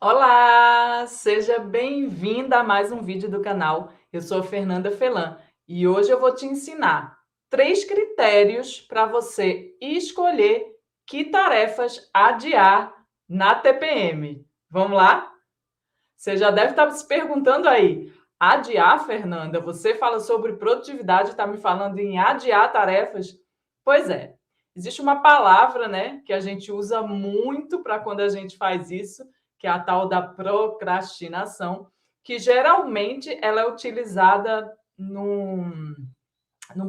Olá, seja bem-vinda a mais um vídeo do canal. Eu sou a Fernanda Felan e hoje eu vou te ensinar 3 critérios para você escolher que tarefas adiar na TPM. Vamos lá? Você já deve estar se perguntando aí, adiar, Fernanda? Você fala sobre produtividade e está me falando em adiar tarefas? Pois é, existe uma palavra, né, que a gente usa muito para quando a gente faz isso, que é a tal da procrastinação, que geralmente ela é utilizada num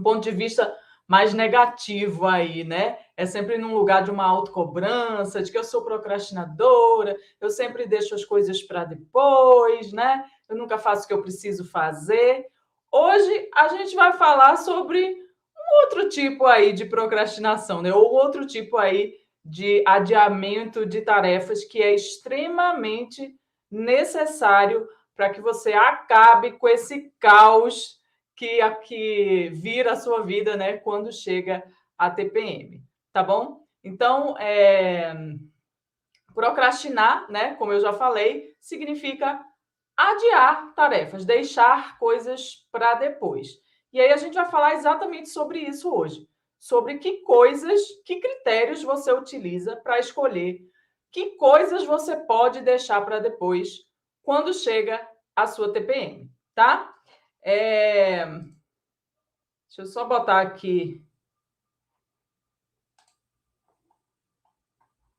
ponto de vista mais negativo aí, né? É sempre num lugar de uma autocobrança, de que eu sou procrastinadora, eu sempre deixo as coisas para depois, né? Eu nunca faço o que eu preciso fazer. Hoje a gente vai falar sobre um outro tipo aí de procrastinação, né? Ou outro tipo aí de adiamento de tarefas que é extremamente necessário para que você acabe com esse caos que vira a sua vida, né, quando chega a TPM, tá bom? Então, procrastinar, né, como eu já falei, significa adiar tarefas, deixar coisas para depois. E aí a gente vai falar exatamente sobre isso hoje, sobre que coisas, que critérios você utiliza para escolher que coisas você pode deixar para depois quando chega a sua TPM, tá? É, Deixa eu só botar aqui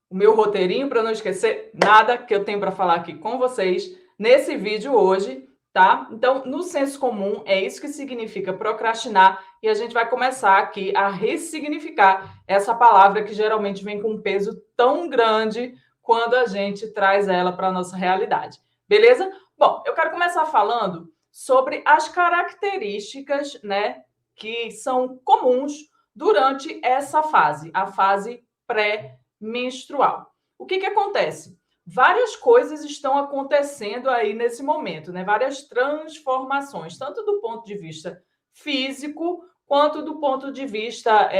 o meu roteirinho para não esquecer nada que eu tenho para falar aqui com vocês nesse vídeo hoje, tá? Então, no senso comum, é isso que significa procrastinar e a gente vai começar aqui a ressignificar essa palavra que geralmente vem com um peso tão grande quando a gente traz ela para a nossa realidade. Beleza? Bom, eu quero começar falando sobre as características, né, que são comuns durante essa fase, a fase pré-menstrual. O que acontece? Várias coisas estão acontecendo aí nesse momento, né? Várias transformações, tanto do ponto de vista físico quanto do ponto de vista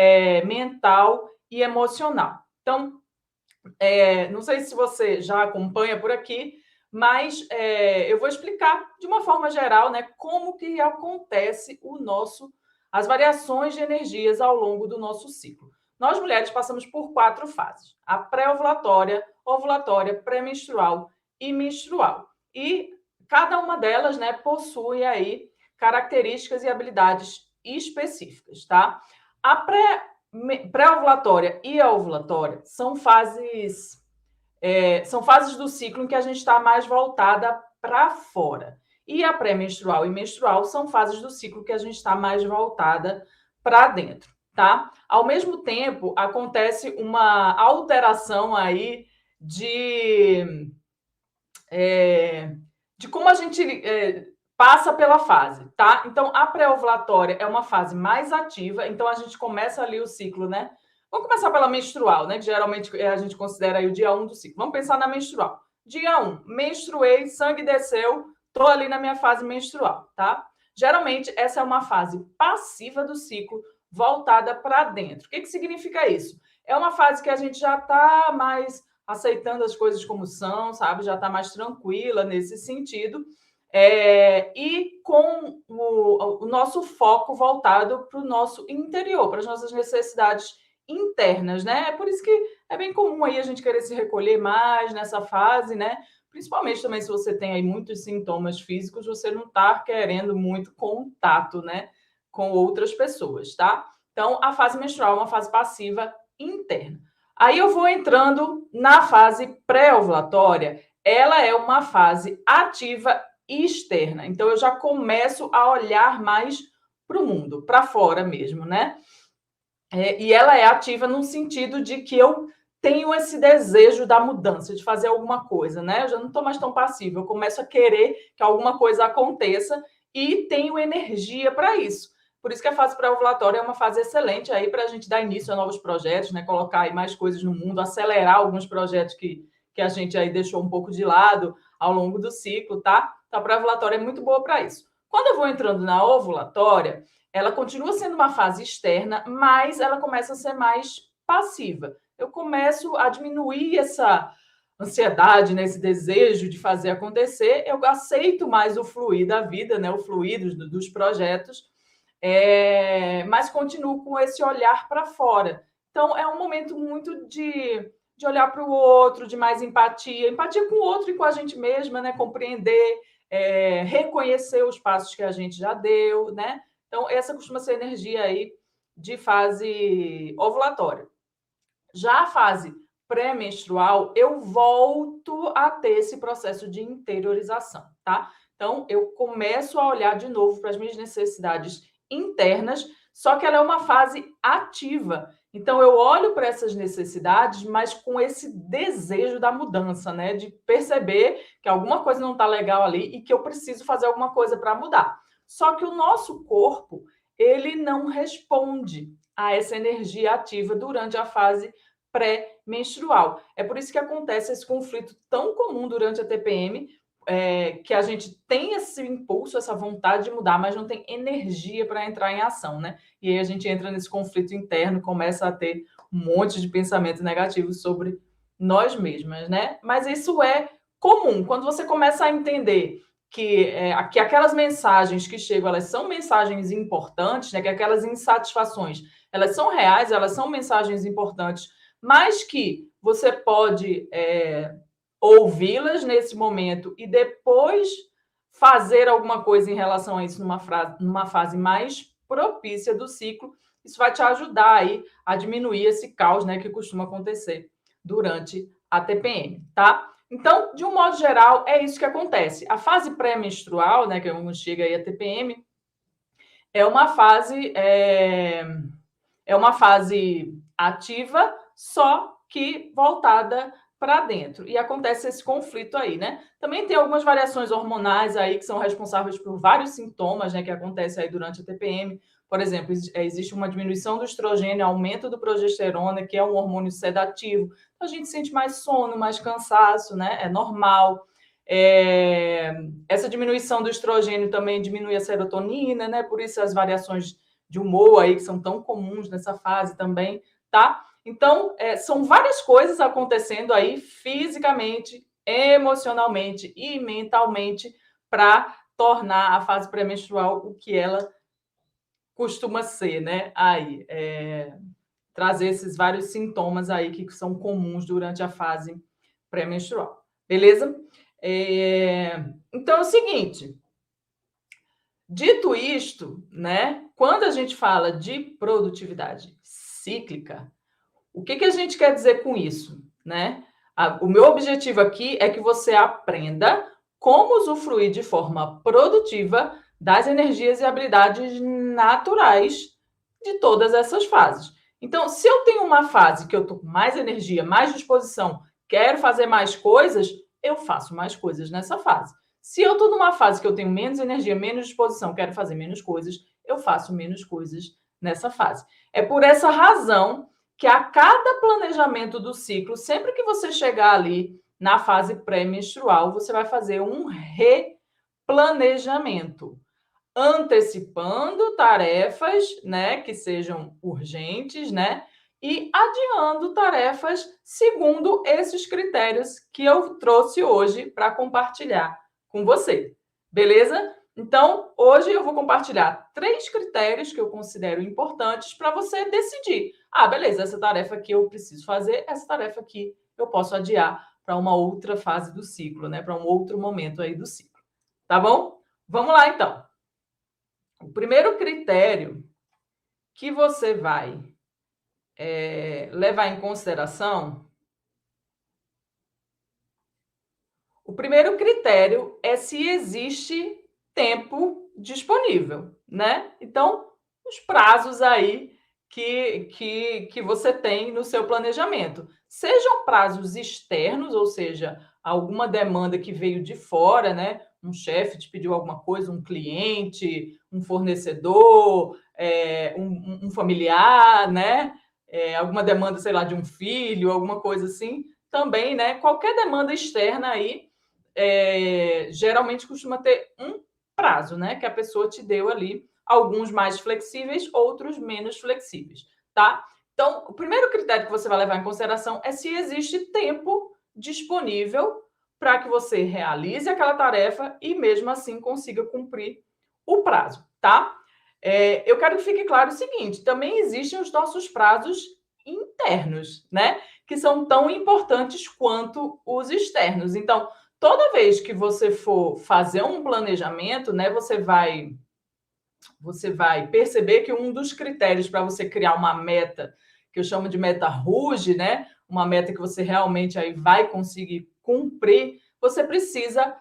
mental e emocional. Então, não sei se você já acompanha por aqui, mas eu vou explicar de uma forma geral, né, como que acontece as variações de energias ao longo do nosso ciclo. Nós mulheres passamos por 4 fases: a pré-ovulatória, ovulatória, pré-menstrual e menstrual. E cada uma delas, né, possui aí características e habilidades específicas, tá? A pré-ovulatória e a ovulatória são fases do ciclo em que a gente está mais voltada para fora. E a pré-menstrual e menstrual são fases do ciclo que a gente está mais voltada para dentro, tá? Ao mesmo tempo, acontece uma alteração aí de, de como a gente passa pela fase, tá? Então, a pré-ovulatória é uma fase mais ativa, então a gente começa ali o ciclo, né? Vamos começar pela menstrual, né? Que geralmente a gente considera aí o dia 1 do ciclo. Vamos pensar na menstrual. Dia 1, menstruei, sangue desceu, tô ali na minha fase menstrual, tá? Geralmente, essa é uma fase passiva do ciclo, voltada para dentro. O que significa isso? É uma fase que a gente já está mais aceitando as coisas como são, sabe? Já está mais tranquila nesse sentido. E com o nosso foco voltado para o nosso interior, para as nossas necessidades internas, né? É por isso que é bem comum aí a gente querer se recolher mais nessa fase, né? Principalmente também se você tem aí muitos sintomas físicos, você não está querendo muito contato, né, com outras pessoas, tá? Então, a fase menstrual é uma fase passiva interna. Aí eu vou entrando na fase pré-ovulatória, ela é uma fase ativa externa. Então, eu já começo a olhar mais para o mundo, para fora mesmo, né? E ela é ativa no sentido de que eu tenho esse desejo da mudança, de fazer alguma coisa, né? Eu já não estou mais tão passiva, eu começo a querer que alguma coisa aconteça e tenho energia para isso. Por isso que a fase pré-ovulatória é uma fase excelente aí para a gente dar início a novos projetos, né? Colocar aí mais coisas no mundo, acelerar alguns projetos que a gente aí deixou um pouco de lado ao longo do ciclo, tá? Então, a pré-ovulatória é muito boa para isso. Quando eu vou entrando na ovulatória, ela continua sendo uma fase externa, mas ela começa a ser mais passiva. Eu começo a diminuir essa ansiedade, né, esse desejo de fazer acontecer, eu aceito mais o fluir da vida, né, o fluir dos projetos, mas continuo com esse olhar para fora. Então, é um momento muito de olhar para o outro, de mais empatia, empatia com o outro e com a gente mesma, né, compreender, reconhecer os passos que a gente já deu, né? Então, essa costuma ser a energia aí de fase ovulatória. Já a fase pré-menstrual, eu volto a ter esse processo de interiorização, tá? Então, eu começo a olhar de novo para as minhas necessidades internas, só que ela é uma fase ativa. Então, eu olho para essas necessidades, mas com esse desejo da mudança, né? De perceber que alguma coisa não está legal ali e que eu preciso fazer alguma coisa para mudar. Só que o nosso corpo, ele não responde a essa energia ativa durante a fase pré-menstrual. É por isso que acontece esse conflito tão comum durante a TPM, que a gente tem esse impulso, essa vontade de mudar, mas não tem energia para entrar em ação, né? E aí a gente entra nesse conflito interno, começa a ter um monte de pensamentos negativos sobre nós mesmas, né? Mas isso é comum. Quando você começa a entender que aquelas mensagens que chegam, elas são mensagens importantes, né? Que aquelas insatisfações, elas são reais, elas são mensagens importantes, mas que você pode ouvi-las nesse momento e depois fazer alguma coisa em relação a isso numa fase mais propícia do ciclo, isso vai te ajudar aí a diminuir esse caos, né, que costuma acontecer durante a TPM, tá? Então, de um modo geral, é isso que acontece. A fase pré-menstrual, né, que é onde chega aí a TPM, é uma fase ativa, só que voltada para dentro. E acontece esse conflito aí, né? Também tem algumas variações hormonais aí que são responsáveis por vários sintomas, né, que acontecem aí durante a TPM. Por exemplo, existe uma diminuição do estrogênio, aumento do progesterona, que é um hormônio sedativo. Então, a gente sente mais sono, mais cansaço, né? É normal. Essa diminuição do estrogênio também diminui a serotonina, né? Por isso as variações de humor aí que são tão comuns nessa fase também, tá? Então, são várias coisas acontecendo aí fisicamente, emocionalmente e mentalmente para tornar a fase pré-menstrual o que ela costuma ser, né? Aí, trazer esses vários sintomas aí que são comuns durante a fase pré-menstrual. Beleza? Então é o seguinte, dito isto, né? Quando a gente fala de produtividade cíclica, o que a gente quer dizer com isso, né? O meu objetivo aqui é que você aprenda como usufruir de forma produtiva das energias e habilidades naturais de todas essas fases. Então, se eu tenho uma fase que eu estou com mais energia, mais disposição, quero fazer mais coisas, eu faço mais coisas nessa fase. Se eu estou numa fase que eu tenho menos energia, menos disposição, quero fazer menos coisas, eu faço menos coisas nessa fase. É por essa razão que a cada planejamento do ciclo, sempre que você chegar ali na fase pré-menstrual, você vai fazer um replanejamento, antecipando tarefas, né, que sejam urgentes, né, e adiando tarefas segundo esses critérios que eu trouxe hoje para compartilhar com você. Beleza? Então, hoje eu vou compartilhar 3 critérios que eu considero importantes para você decidir. Ah, beleza, essa tarefa aqui eu preciso fazer, essa tarefa aqui eu posso adiar para uma outra fase do ciclo, né? Para um outro momento aí do ciclo. Tá bom? Vamos lá, então. O primeiro critério que você vai levar em consideração, o primeiro critério é se existe tempo disponível, né? Então, os prazos aí que você tem no seu planejamento. Sejam prazos externos, ou seja, alguma demanda que veio de fora, né? Um chefe te pediu alguma coisa, um cliente, um fornecedor, um familiar, né? Alguma demanda, sei lá, de um filho, alguma coisa assim. Também, né? Qualquer demanda externa aí, geralmente costuma ter um prazo, né? Que a pessoa te deu ali, alguns mais flexíveis, outros menos flexíveis, tá? Então, o primeiro critério que você vai levar em consideração é se existe tempo disponível para que você realize aquela tarefa e, mesmo assim, consiga cumprir o prazo, tá? Eu quero que fique claro o seguinte: também existem os nossos prazos internos, né? Que são tão importantes quanto os externos. Então, toda vez que você for fazer um planejamento, né, você vai perceber que um dos critérios para você criar uma meta, que eu chamo de meta RUGE, né? Uma meta que você realmente aí vai conseguir cumprir, você precisa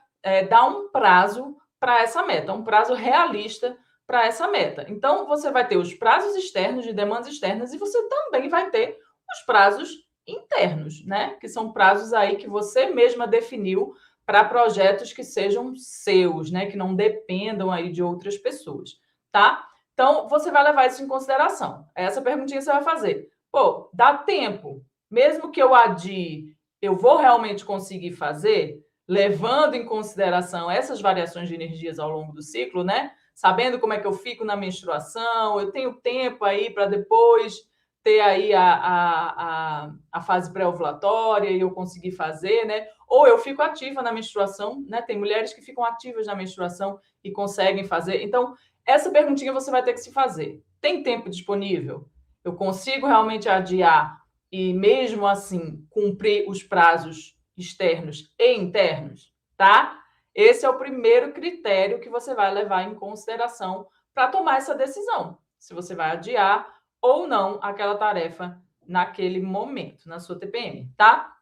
dar um prazo para essa meta, um prazo realista para essa meta. Então, você vai ter os prazos externos, de demandas externas, e você também vai ter os prazos internos, né? Que são prazos aí que você mesma definiu para projetos que sejam seus, né? Que não dependam aí de outras pessoas, tá? Então, você vai levar isso em consideração. Essa perguntinha que você vai fazer. Pô, dá tempo? Mesmo que eu adie, eu vou realmente conseguir fazer? Levando em consideração essas variações de energias ao longo do ciclo, né? Sabendo como é que eu fico na menstruação, eu tenho tempo aí para depois ter aí a fase pré-ovulatória e eu conseguir fazer, né? Ou eu fico ativa na menstruação, né? Tem mulheres que ficam ativas na menstruação e conseguem fazer. Então, essa perguntinha você vai ter que se fazer. Tem tempo disponível? Eu consigo realmente adiar e, mesmo assim, cumprir os prazos externos e internos, tá? Esse é o primeiro critério que você vai levar em consideração para tomar essa decisão, se você vai adiar ou não aquela tarefa naquele momento, na sua TPM, tá?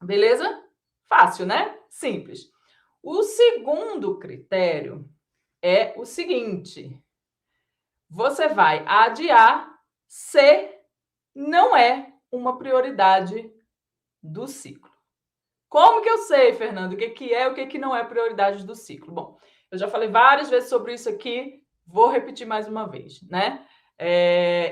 Beleza? Fácil, né? Simples. O segundo critério é o seguinte: você vai adiar se não é uma prioridade do ciclo. Como que eu sei, Fernando, o que é e o que não é prioridade do ciclo? Bom, eu já falei várias vezes sobre isso aqui, vou repetir mais uma vez, né?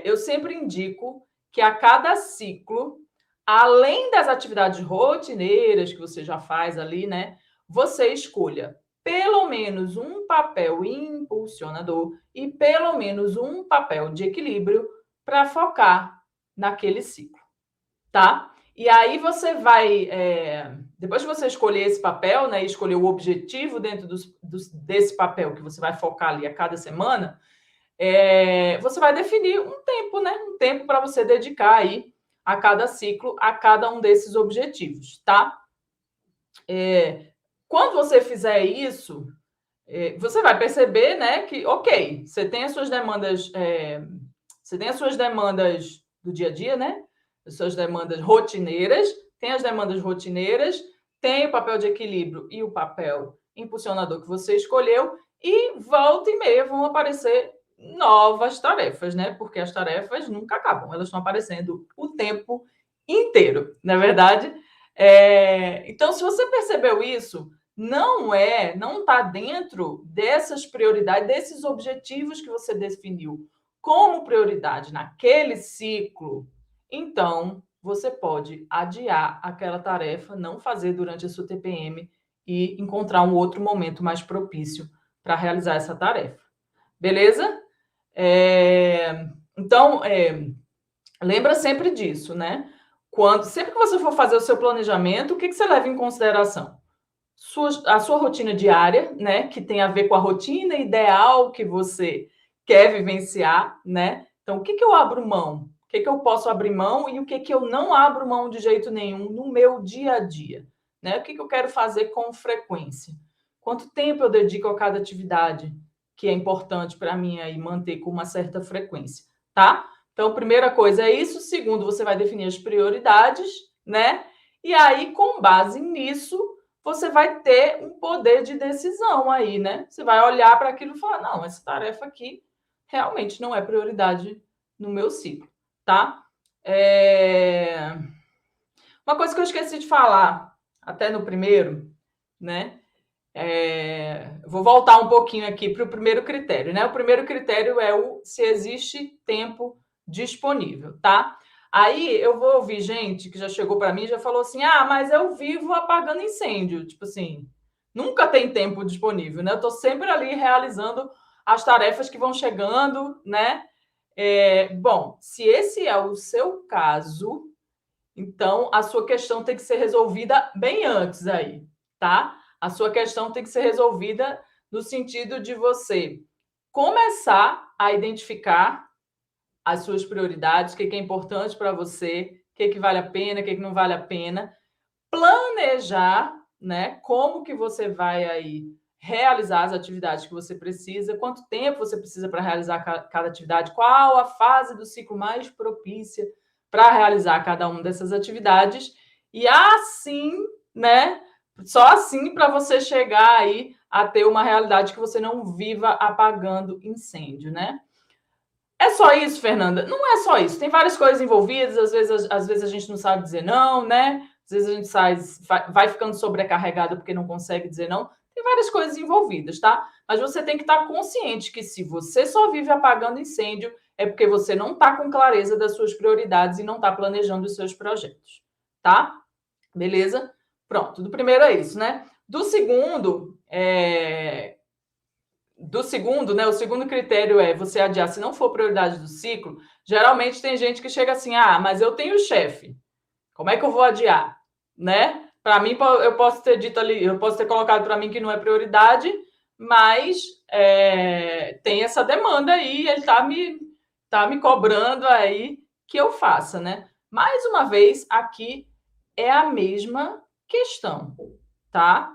Eu sempre indico que a cada ciclo, além das atividades rotineiras que você já faz ali, né? Você escolha pelo menos um papel impulsionador e pelo menos um papel de equilíbrio para focar naquele ciclo, tá? E aí você vai, depois que você escolher esse papel, né, e escolher o objetivo dentro desse papel que você vai focar ali a cada semana, você vai definir um tempo, né? Um tempo para você dedicar aí a cada ciclo, a cada um desses objetivos, tá? Quando você fizer isso, você vai perceber, né, que, ok, você tem as suas demandas, do dia a dia, né? As suas demandas rotineiras, tem as demandas rotineiras, tem o papel de equilíbrio e o papel impulsionador que você escolheu, e volta e meia vão aparecer novas tarefas, né? Porque as tarefas nunca acabam, elas estão aparecendo o tempo inteiro, não é verdade? Então, se você percebeu isso, não está dentro dessas prioridades, desses objetivos que você definiu como prioridade naquele ciclo, então você pode adiar aquela tarefa, não fazer durante a sua TPM e encontrar um outro momento mais propício para realizar essa tarefa. Beleza? Então, lembra sempre disso, né? Sempre que você for fazer o seu planejamento, o que você leva em consideração? A sua rotina diária, né? Que tem a ver com a rotina ideal que você quer vivenciar, né? Então, o que eu abro mão? O que eu posso abrir mão e o que eu não abro mão de jeito nenhum no meu dia a dia, né? O que eu quero fazer com frequência? Quanto tempo eu dedico a cada atividade que é importante para mim aí manter com uma certa frequência, tá? Então, primeira coisa é isso. Segundo, você vai definir as prioridades, né? E aí, com base nisso, você vai ter um poder de decisão aí, né? Você vai olhar para aquilo e falar: não, essa tarefa aqui realmente não é prioridade no meu ciclo, tá? Uma coisa que eu esqueci de falar, até no primeiro, né? Vou voltar um pouquinho aqui para o primeiro critério, né? O primeiro critério é se existe tempo disponível, tá? Aí eu vou ouvir gente que já chegou para mim e já falou assim: mas eu vivo apagando incêndio. Tipo assim, nunca tem tempo disponível, né? Eu estou sempre ali realizando as tarefas que vão chegando, né? Bom, se esse é o seu caso, Então, a sua questão tem que ser resolvida bem antes aí, tá? A sua questão tem que ser resolvida no sentido de você começar a identificar as suas prioridades, o que é importante para você, o que vale a pena, o que não vale a pena, planejar, né, como que você vai aí realizar as atividades que você precisa, quanto tempo você precisa para realizar cada atividade, qual a fase do ciclo mais propícia para realizar cada uma dessas atividades, e assim, né, só assim para você chegar aí a ter uma realidade que você não viva apagando incêndio, né? É só isso, Fernanda? Não é só isso. Tem várias coisas envolvidas, às vezes a gente não sabe dizer não, né? Às vezes a gente vai ficando sobrecarregada porque não consegue dizer não. Tem várias coisas envolvidas, tá? Mas você tem que estar consciente que se você só vive apagando incêndio, é porque você não está com clareza das suas prioridades e não está planejando os seus projetos, tá? Beleza? Pronto. Do primeiro é isso, né? Do segundo, né? O segundo critério é você adiar se não for prioridade do ciclo. Geralmente tem gente que chega assim: ah, mas eu tenho chefe. Como é que eu vou adiar? Né? Para mim, eu posso ter dito ali, eu posso ter colocado para mim que não é prioridade, mas tem essa demanda aí, ele tá me cobrando aí que eu faça, né? Mais uma vez, aqui é a mesma questão, tá?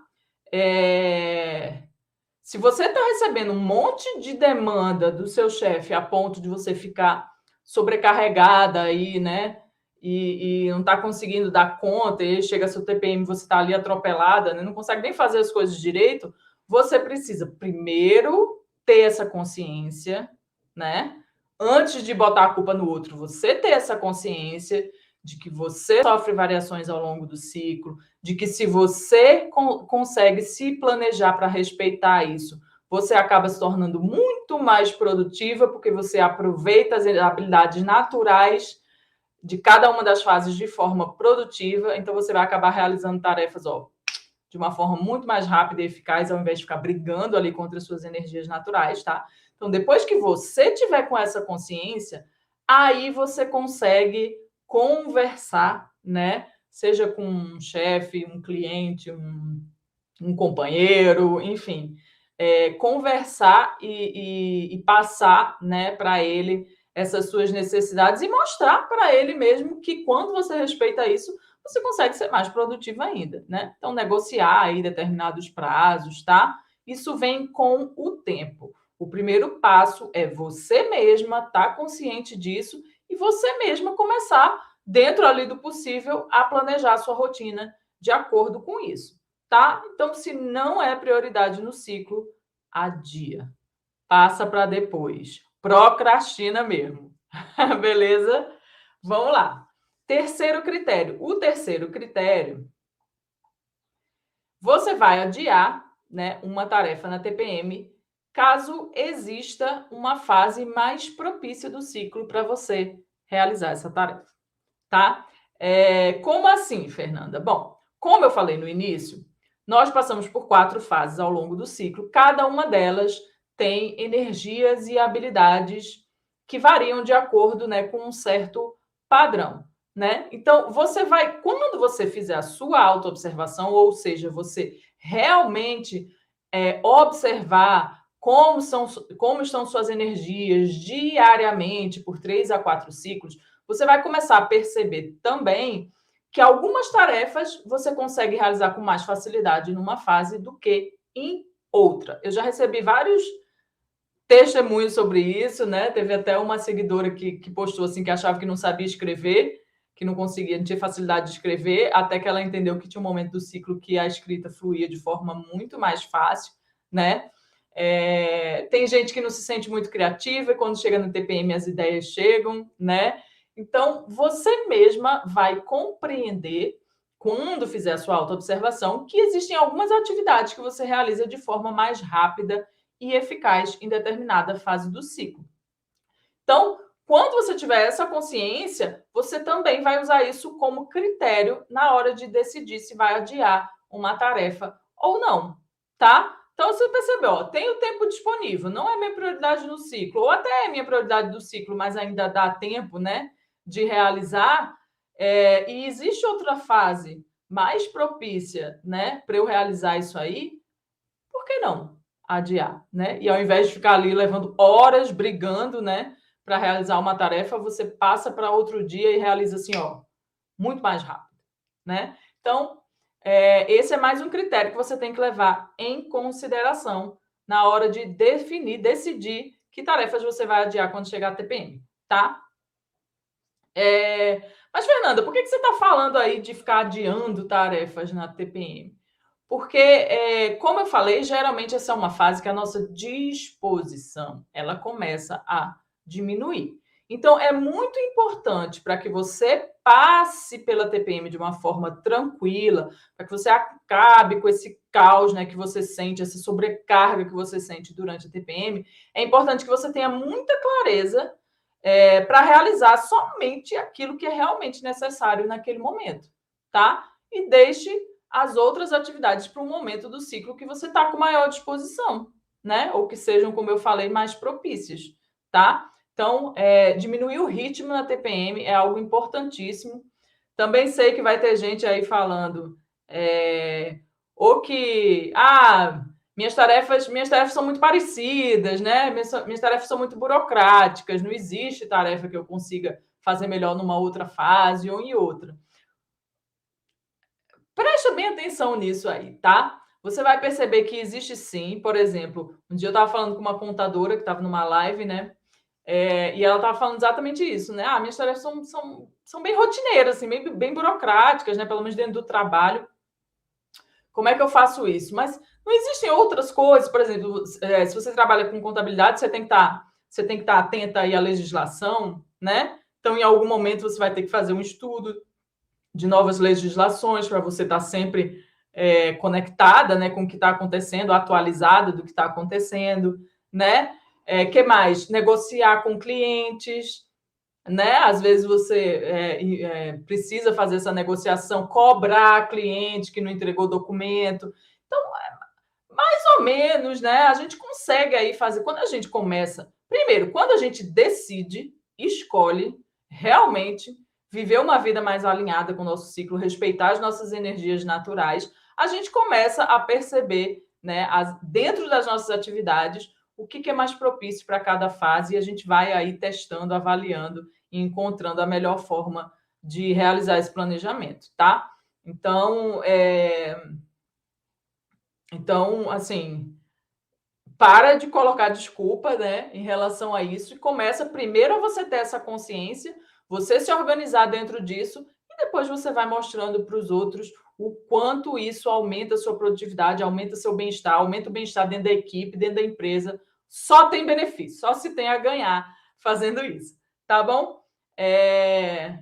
Se você está recebendo um monte de demanda do seu chefe a ponto de você ficar sobrecarregada aí, né? E não está conseguindo dar conta, e aí chega seu TPM, você está ali atropelada, né? Não consegue nem fazer as coisas direito, você precisa primeiro ter essa consciência, né? Antes de botar a culpa no outro, você ter essa consciência de que você sofre variações ao longo do ciclo, de que se você consegue se planejar para respeitar isso, você acaba se tornando muito mais produtiva, porque você aproveita as habilidades naturais de cada uma das fases de forma produtiva, então você vai acabar realizando tarefas, de uma forma muito mais rápida e eficaz, ao invés de ficar brigando ali contra as suas energias naturais, tá? Então, depois que você tiver com essa consciência, aí você consegue conversar, né? Seja com um chefe, um cliente, um companheiro, enfim, conversar e passar, né, para ele essas suas necessidades e mostrar para ele mesmo que quando você respeita isso, você consegue ser mais produtivo ainda, né? Então, negociar aí determinados prazos, tá? Isso vem com o tempo. O primeiro passo é você mesma estar consciente disso e você mesma começar, dentro ali do possível, a planejar a sua rotina de acordo com isso, tá? Então, se não é prioridade no ciclo, adia. Passa para depois. Procrastina mesmo. Beleza? Vamos lá. Terceiro critério. O terceiro critério, você vai adiar, né, uma tarefa na TPM caso exista uma fase mais propícia do ciclo para você realizar essa tarefa, tá? Como assim, Fernanda? Bom, como eu falei no início, nós passamos por 4 fases ao longo do ciclo, cada uma delas tem energias e habilidades que variam de acordo, né, com um certo padrão, né? Então, quando você fizer a sua autoobservação, ou seja, você realmente observar como estão suas energias diariamente por 3 a 4 ciclos, você vai começar a perceber também que algumas tarefas você consegue realizar com mais facilidade numa fase do que em outra. Eu já recebi vários testemunhos sobre isso, né? Teve até uma seguidora que postou assim que achava que não sabia escrever, que não conseguia, não tinha facilidade de escrever, até que ela entendeu que tinha um momento do ciclo que a escrita fluía de forma muito mais fácil, né? Tem gente que não se sente muito criativa e quando chega no TPM as ideias chegam, né? Então, você mesma vai compreender, quando fizer a sua autoobservação, que existem algumas atividades que você realiza de forma mais rápida e eficaz em determinada fase do ciclo. Então, quando você tiver essa consciência, você também vai usar isso como critério na hora de decidir se vai adiar uma tarefa ou não, tá? Então, você percebeu, tenho tempo disponível, não é minha prioridade no ciclo, ou até é minha prioridade do ciclo, mas ainda dá tempo, né, de realizar. E existe outra fase mais propícia, né, para eu realizar isso aí, por que não adiar, né? E ao invés de ficar ali levando horas brigando, né, para realizar uma tarefa, você passa para outro dia e realiza assim, ó, muito mais rápido, né? Então, esse é mais um critério que você tem que levar em consideração na hora de decidir que tarefas você vai adiar quando chegar a TPM, tá? Mas, Fernanda, por que você está falando aí de ficar adiando tarefas na TPM? Porque, como eu falei, geralmente essa é uma fase que a nossa disposição ela começa a diminuir. Então, é muito importante para que você passe pela TPM de uma forma tranquila, para que você acabe com esse caos, né, que você sente, essa sobrecarga que você sente durante a TPM. É importante que você tenha muita clareza para realizar somente aquilo que é realmente necessário naquele momento, tá? E deixe as outras atividades para um momento do ciclo que você está com maior disposição, né? Ou que sejam, como eu falei, mais propícias, tá? Então, diminuir o ritmo na TPM é algo importantíssimo. Também sei que vai ter gente aí falando ou que minhas tarefas são muito parecidas, né? Minhas tarefas são muito burocráticas, não existe tarefa que eu consiga fazer melhor numa outra fase ou em outra. Presta bem atenção nisso aí, tá? Você vai perceber que existe sim, por exemplo, um dia eu estava falando com uma contadora que estava numa live, né? E ela estava falando exatamente isso, né? Minhas tarefas são bem rotineiras, assim, bem burocráticas, né? Pelo menos dentro do trabalho. Como é que eu faço isso? Mas não existem outras coisas, por exemplo, se você trabalha com contabilidade, você tem que estar atenta aí à legislação, né? Então, em algum momento, você vai ter que fazer um estudo de novas legislações para você estar sempre conectada, né, com o que está acontecendo, atualizada do que está acontecendo, né? Que mais? Negociar com clientes, né? Às vezes você precisa fazer essa negociação, cobrar cliente que não entregou documento. Então, mais ou menos, né? A gente consegue aí fazer. Quando a gente começa, primeiro, quando a gente decide, escolhe realmente viver uma vida mais alinhada com o nosso ciclo, respeitar as nossas energias naturais, a gente começa a perceber, né, dentro das nossas atividades, o que é mais propício para cada fase, e a gente vai aí testando, avaliando e encontrando a melhor forma de realizar esse planejamento, tá? Então, assim, para de colocar desculpa, né, em relação a isso e começa primeiro a você ter essa consciência, você se organizar dentro disso e depois você vai mostrando para os outros o quanto isso aumenta a sua produtividade, aumenta seu bem-estar, aumenta o bem-estar dentro da equipe, dentro da empresa. Só tem benefício, só se tem a ganhar fazendo isso, tá bom?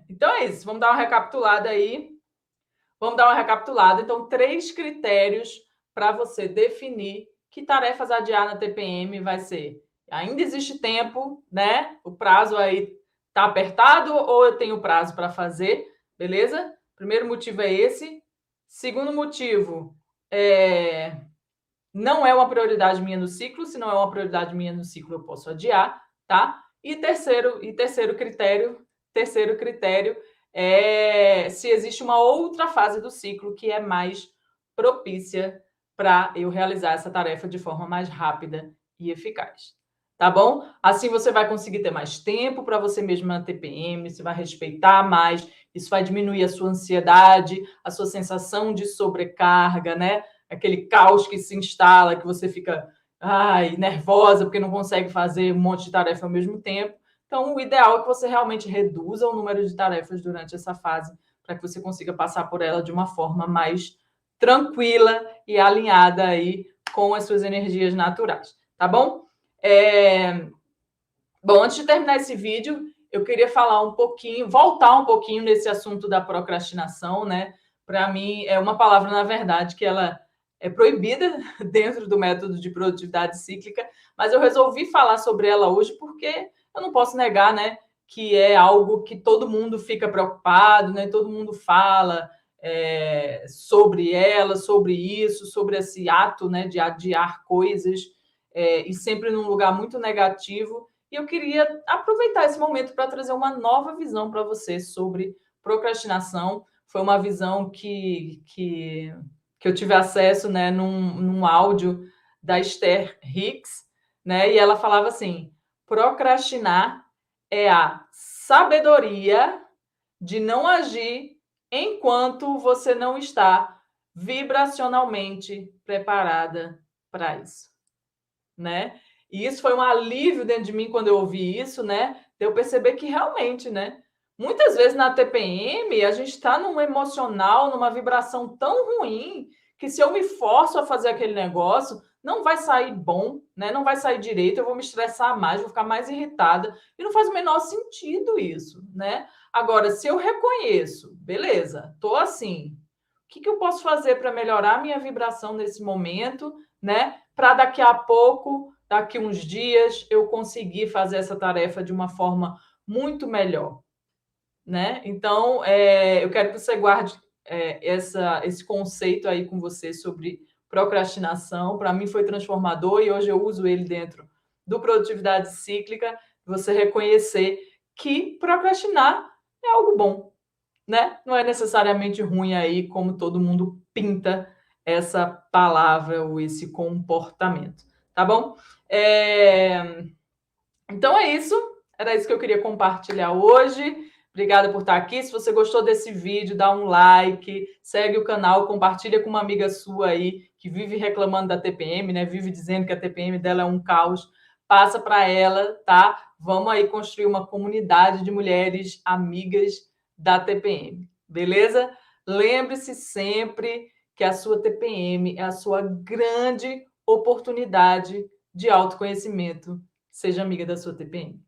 Então é isso, vamos dar uma recapitulada aí. Vamos dar uma recapitulada. Então, 3 critérios para você definir que tarefas adiar na TPM vai ser. Ainda existe tempo, né? O prazo aí está apertado ou eu tenho prazo para fazer, beleza? Primeiro motivo é esse. Segundo motivo, não é uma prioridade minha no ciclo. Se não é uma prioridade minha no ciclo, eu posso adiar, tá? E terceiro critério se existe uma outra fase do ciclo que é mais propícia para eu realizar essa tarefa de forma mais rápida e eficaz. Tá bom? Assim você vai conseguir ter mais tempo para você mesmo na TPM, você vai respeitar mais, isso vai diminuir a sua ansiedade, a sua sensação de sobrecarga, né? Aquele caos que se instala, que você fica nervosa porque não consegue fazer um monte de tarefa ao mesmo tempo. Então, o ideal é que você realmente reduza o número de tarefas durante essa fase, para que você consiga passar por ela de uma forma mais tranquila e alinhada aí com as suas energias naturais, tá bom? Bom, antes de terminar esse vídeo, eu queria voltar um pouquinho nesse assunto da procrastinação, né? Para mim, é uma palavra, na verdade, que ela é proibida dentro do método de produtividade cíclica, mas eu resolvi falar sobre ela hoje porque eu não posso negar, né, que é algo que todo mundo fica preocupado, né? Todo mundo fala sobre ela, sobre isso, sobre esse ato, né, de adiar coisas, e sempre num lugar muito negativo. E eu queria aproveitar esse momento para trazer uma nova visão para você sobre procrastinação. Foi uma visão que eu tive acesso, né, num áudio da Esther Hicks, né, e ela falava assim: procrastinar é a sabedoria de não agir enquanto você não está vibracionalmente preparada para isso, né? E isso foi um alívio dentro de mim quando eu ouvi isso, né? De eu perceber que realmente, né? Muitas vezes na TPM a gente está num emocional, numa vibração tão ruim que se eu me forço a fazer aquele negócio, não vai sair bom, né? Não vai sair direito, eu vou me estressar mais, vou ficar mais irritada e não faz o menor sentido isso, né? Agora, se eu reconheço, beleza, tô assim, o que eu posso fazer para melhorar a minha vibração nesse momento, né? Para daqui a pouco, daqui uns dias, eu conseguir fazer essa tarefa de uma forma muito melhor, né? Então, eu quero que você guarde esse conceito aí com você sobre procrastinação. Para mim foi transformador e hoje eu uso ele dentro do Produtividade Cíclica. Você reconhecer que procrastinar é algo bom, né? Não é necessariamente ruim aí, como todo mundo pinta essa palavra ou esse comportamento, tá bom? Então é isso. Era isso que eu queria compartilhar hoje. Obrigada por estar aqui. Se você gostou desse vídeo, dá um like, segue o canal, compartilha com uma amiga sua aí que vive reclamando da TPM, né? Vive dizendo que a TPM dela é um caos. Passa para ela, tá? Vamos aí construir uma comunidade de mulheres amigas da TPM, beleza? Lembre-se sempre que a sua TPM é a sua grande oportunidade de autoconhecimento. Seja amiga da sua TPM.